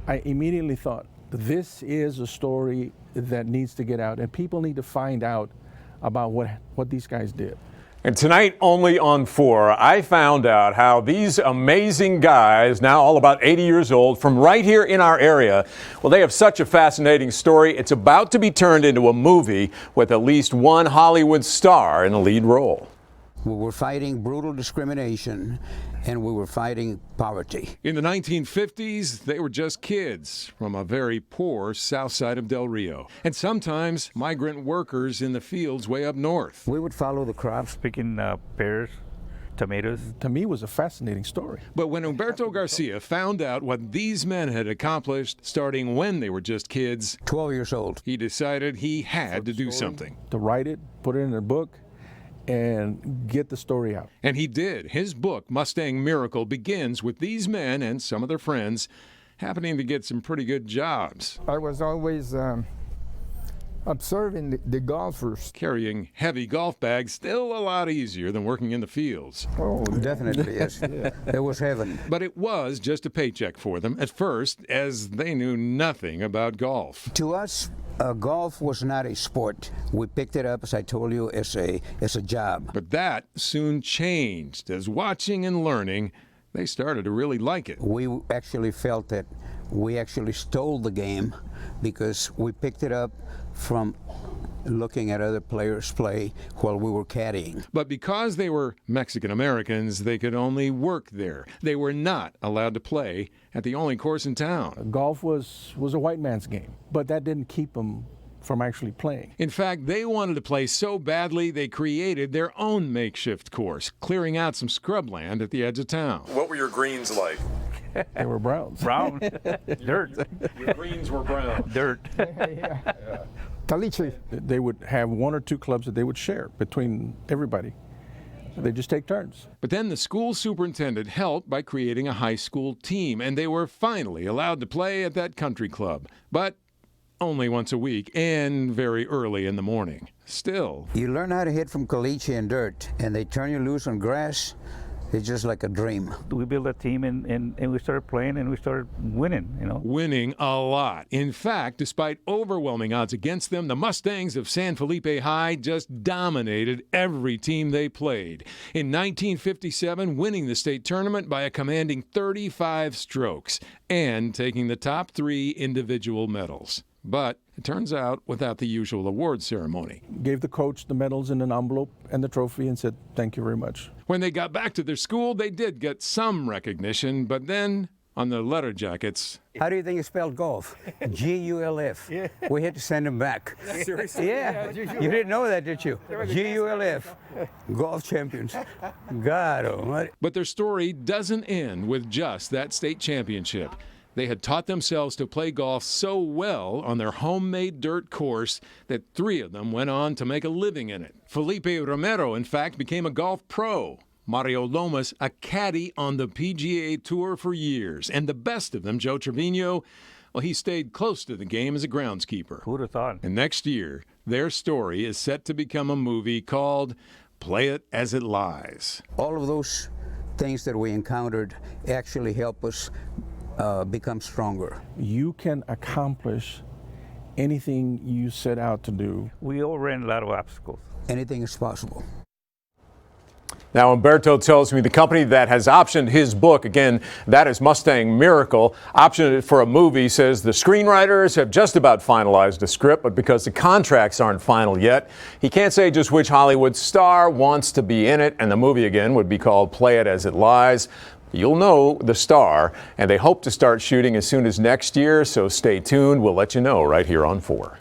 I immediately thought, this is a story that needs to get out, and people need to find out about what these guys did. And tonight, only on 4, I found out how these amazing guys, now all about 80 years old, from right here in our area, well, they have such a fascinating story. It's about to be turned into a movie with at least one Hollywood star in a lead role. We were fighting brutal discrimination, and we were fighting poverty. In the 1950s, they were just kids from a very poor south side of Del Rio, and sometimes migrant workers in the fields way up north. We would follow the crops. Picking pears, tomatoes. To me, it was a fascinating story. But when Humberto Garcia found out what these men had accomplished starting when they were just kids, 12 years old, he decided he had to do something. To write it, put it in a book, and get the story out. And he did. His book, Mustang Miracle, begins with these men and some of their friends happening to get some pretty good jobs. I was always observing the golfers. Carrying heavy golf bags, still a lot easier than working in the fields. Oh, definitely, yes. It was heaven. But it was just a paycheck for them at first, as they knew nothing about golf. To us, golf was not a sport. We picked it up, as I told you, as a job. But that soon changed, as watching and learning, they started to really like it. We actually felt that we actually stole the game because we picked it up from looking at other players play while we were caddying. But because they were Mexican Americans, they could only work there. They were not allowed to play at the only course in town. Golf was a white man's game, but that didn't keep them from actually playing. In fact, they wanted to play so badly they created their own makeshift course, clearing out some scrubland at the edge of town. What were your greens like? They were browns. Brown. Dirt. Your greens were brown. Dirt. Caliche. They would have 1 or 2 clubs that they would share between everybody. They just take turns. But then the school superintendent helped by creating a high school team, and they were finally allowed to play at that country club. But only once a week and very early in the morning. Still, You learn how to hit from caliche and dirt, and they turn you loose on grass. It's just like a dream. We built a team and we started playing and we started winning, you know. winning a lot. In fact, despite overwhelming odds against them, the Mustangs of San Felipe High just dominated every team they played. In 1957, winning the state tournament by a commanding 35 strokes and taking the top 3 individual medals. But it turns out without the usual award ceremony. Gave the coach the medals in an envelope and the trophy and said, thank you very much. When they got back to their school, they did get some recognition, but then on their letter jackets, How do you think you spelled golf? G-U-L-F. Yeah. We had to send him back. Seriously? Yeah. You didn't know that, did you? G-U-L-F. Golf champions. God almighty. but their story doesn't end with just that state championship. They had taught themselves to play golf so well on their homemade dirt course that 3 of them went on to make a living in it. Felipe Romero, in fact, became a golf pro. Mario Lomas, a caddy on the PGA Tour for years. And the best of them, Joe Trevino, well, he stayed close to the game as a groundskeeper. Who would have thought? And next year, their story is set to become a movie called Play It As It Lies. All of those things that we encountered actually help us become stronger. You can accomplish anything you set out to do. We overran a lot of obstacles. Anything is possible. Now, Humberto tells me the company that has optioned his book, again, that is Mustang Miracle, optioned it for a movie, says the screenwriters have just about finalized a script, but because the contracts aren't final yet, he can't say just which Hollywood star wants to be in it, and the movie, again, would be called Play It As It Lies. You'll know the star, and they hope to start shooting as soon as next year, so stay tuned. We'll let you know right here on 4.